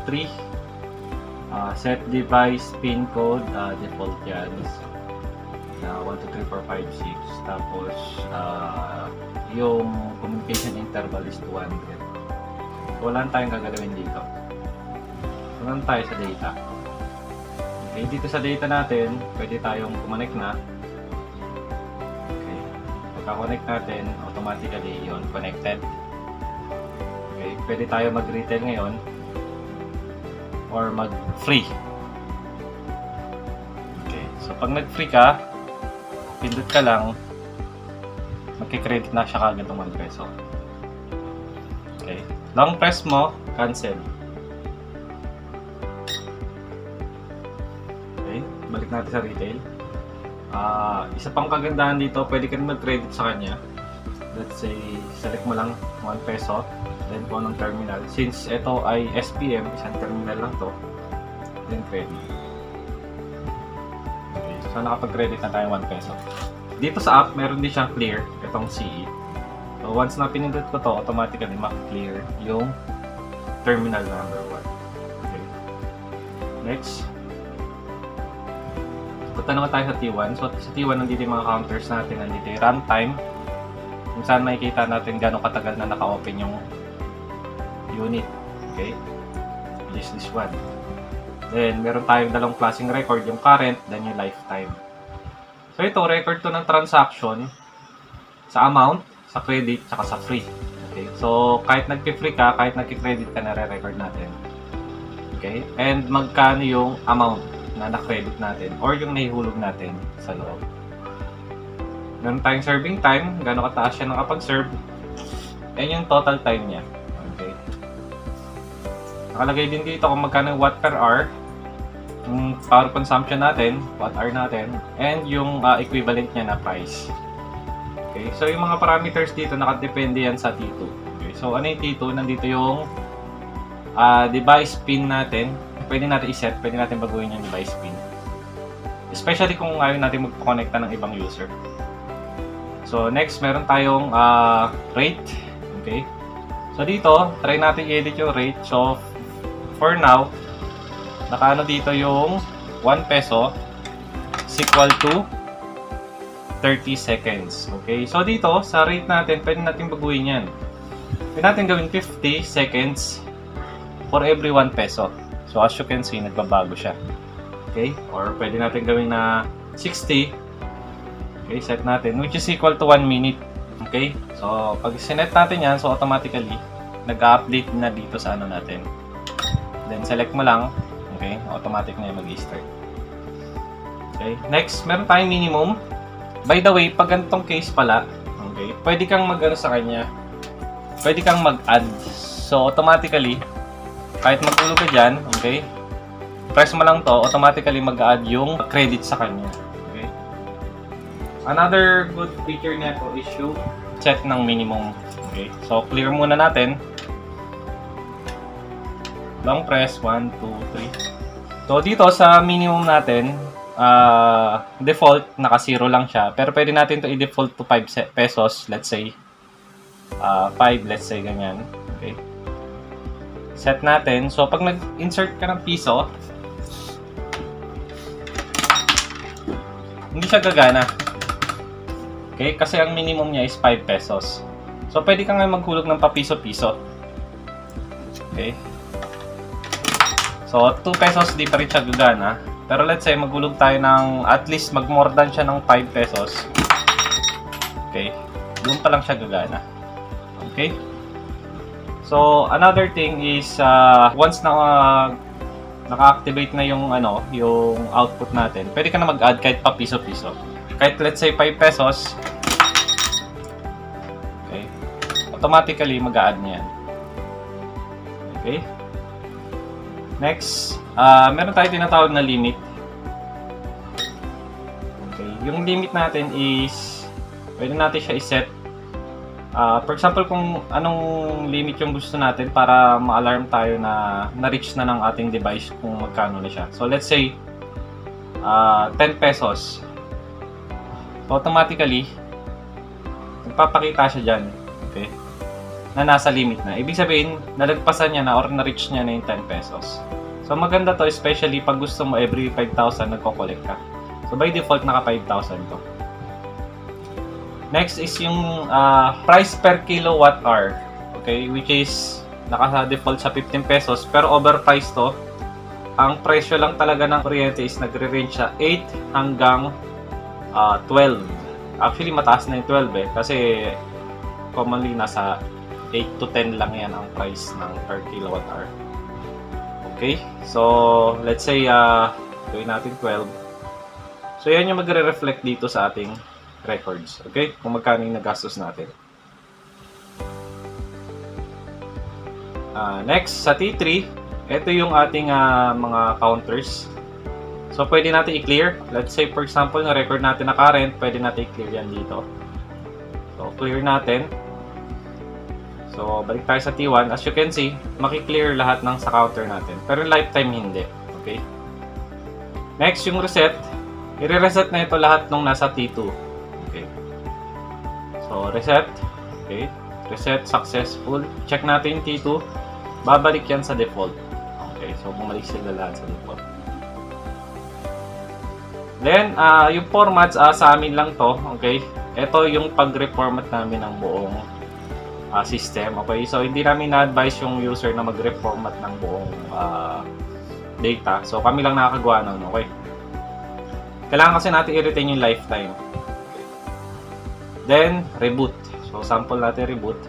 SPM003. Set device pin code, default yan. 1, 2, 3, 4, 5, 6. Tapos, yung communication interval is 200. Wala tayong gagalawin dito. Tunan tayo sa data. Okay, dito sa data natin, pwede tayong connect na. Okay, pagka-connect natin, automatically yun, connected. Okay, pwede tayo mag-retail ngayon or mag-free. Okay, so pag nag-free ka, pindot ka lang, magkikredit na siya kagad ng 1 peso. Okay, long press mo, cancel. Okay, balik natin sa retail. Isa pang kagandahan dito, pwede ka rin mag-credit sa kanya. Let's say, select mo lang 1 peso, then po ng terminal. Since ito ay SPM, isang terminal lang to, then credit. Okay, so nakapag-credit na tayo 1 peso. Dito sa app, meron din siyang clear, itong CE. So once na pinindot ko to, automatically mak-clear yung terminal number 1. Okay. Next. Punta naman tayo sa T1. So sa T1, nandito yung mga counters natin. Nandito yung runtime. Kung saan makikita natin gano'ng katagal na naka-open yung unit. Okay. Which is this one. Then, meron tayong dalawang klaseng record. Yung current, then yung lifetime. So ito, record to ng transaction sa amount, sa credit, saka sa free. Okay. So, kahit nag-free ka, kahit nag-credit ka, nare-record natin. Okay. And magkano yung amount na na-credit natin or yung nahihulog natin sa loob. Meron tayong serving time, gano'ng kataas siya nakapag-serve, and yung total time niya. Okay. Nakalagay din dito kung magkano yung watt per hour, yung power consumption natin, watt hour natin, and yung equivalent niya na price. Okay, so yung mga parameters dito nakadepende yan sa T2. Okay, so ano yung T2? Nandito yung device pin natin. Pwede natin i-set, pwede natin baguhin yung device pin. Especially kung ayaw natin magpa-connecta ng ibang user. So next, meron tayong rate. Okay. So dito, try natin i-edit yung rate. So for now, nakaano dito yung 1 peso is equal to 30 seconds. Okay. So dito, sa rate natin, pwede natin baguhin yan. Pwede natin gawin 50 seconds for every 1 peso. So as you can see, nagbabago siya. Okay? Or pwede natin gawin na 60. Okay, set natin, which is equal to 1 minute. Okay? So pag sinet natin yan, so automatically nag-update na dito sa ano natin. Then select mo lang. Okay? Automatic na yung mag-start. Okay? Next, meron tayong minimum. By the way, pag ganitong case pala, okay, pwede kang mag-ano sa kanya. Pwede kang mag-add. So automatically, kahit magulog ka dyan, okay, press mo lang to, automatically mag-add yung credit sa kanya. Okay. Another good feature nito is yung set ng minimum. Okay. So, clear muna natin. Long press, 1, 2, 3. So, dito sa minimum natin, default, naka-0 lang siya. Pero pwede natin to i-default to 5 pesos, let's say. 5, let's say, ganyan. Okay. Set natin. So, pag nag-insert ka ng piso, hindi siya gagana. Okay? Kasi ang minimum niya is 5 pesos. So, pwede ka nga maghulog ng papiso-piso. Okay? So, 2 pesos di pa rin siya gagana. Pero let's say, maghulog tayo ng at least mag-more than siya ng 5 pesos. Okay? Doon pa lang siya gagana. Okay? So, another thing is, once na naka-activate na yung, yung output natin, pwede ka na mag-add kahit pa piso-piso. Kahit let's say 5 pesos, okay, automatically mag-add niya yan. Okay? Next, meron tayo tinatawag na limit. Okay, yung limit natin is, pwede natin siya i-set. For example, kung anong limit yung gusto natin para ma-alarm tayo na na-reach na ng ating device kung magkano na siya. So, let's say, 10 pesos. So, automatically, magpapakita siya dyan. Okay? na nasa limit na. Ibig sabihin, nalagpasan niya na or na-reach niya na yung 10 pesos. So maganda to, especially pag gusto mo every 5,000 nagko-collect ka. So by default, naka 5,000 to. Next is yung price per kilowatt hour. Okay, which is naka-default sa 15 pesos pero overpriced to. Ang presyo lang talaga ng kuryente is nagre-range sa 8 hanggang 12. Actually, mataas na yung 12 kasi commonly nasa 8 to 10 lang yan ang price ng per kilowatt hour. Okay, so let's say gawin natin 12. So yan yung magre-reflect dito sa ating records. Okay, kung magkano yung nagastos natin. Next, sa T3, ito yung ating mga counters. So pwede natin i-clear. Let's say for example, na record natin na current, pwede natin i-clear yan dito. So clear natin. So balik tayo sa T1. As you can see, maki-clear lahat ng sa counter natin. Pero lifetime hindi. Okay. Next, yung reset. I-reset na ito lahat nung nasa T2. Okay. So reset. Okay. Reset successful. Check natin yung T2. Babalik yan sa default. Okay, so bumalik sila lahat sa default. Then, yung formats sa amin lang to. Okay, ito yung pag-reformat namin ng buong system. Okay, so hindi namin na-advise yung user na mag-reformat ng buong data. So kami lang nakakagawa nun. Okay, kailangan kasi natin i-retain yung lifetime. Okay. Then, reboot. So sample natin reboot.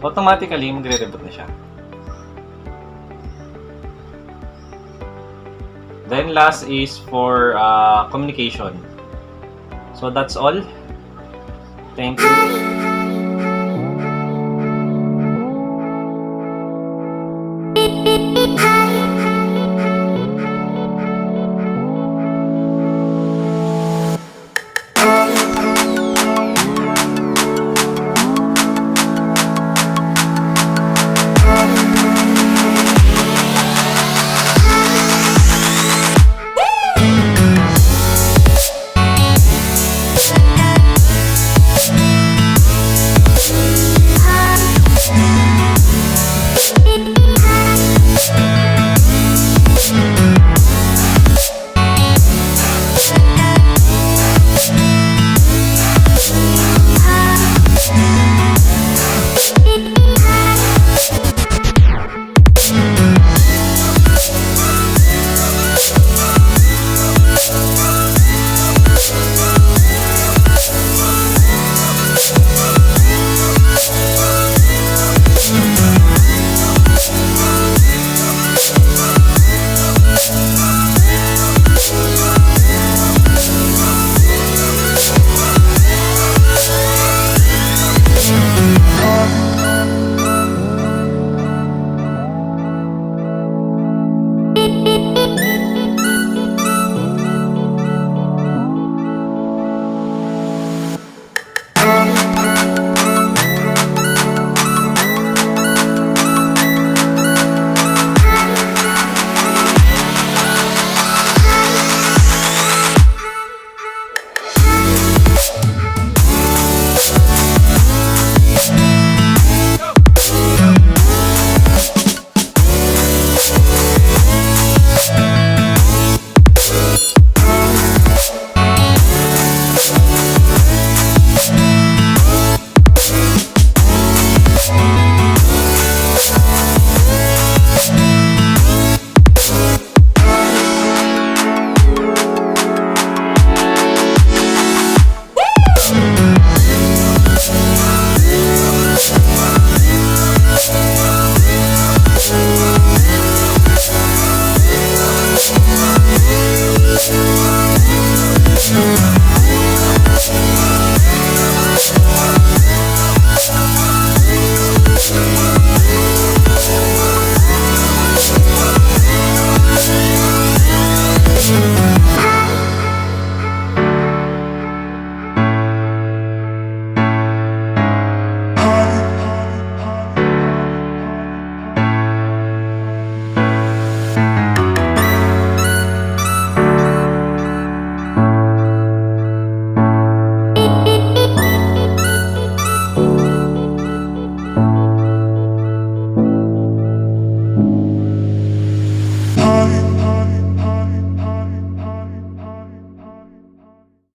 So, automatically magre-reboot na siya. Then last is for communication. So that's all. Thank you. We'll be right back.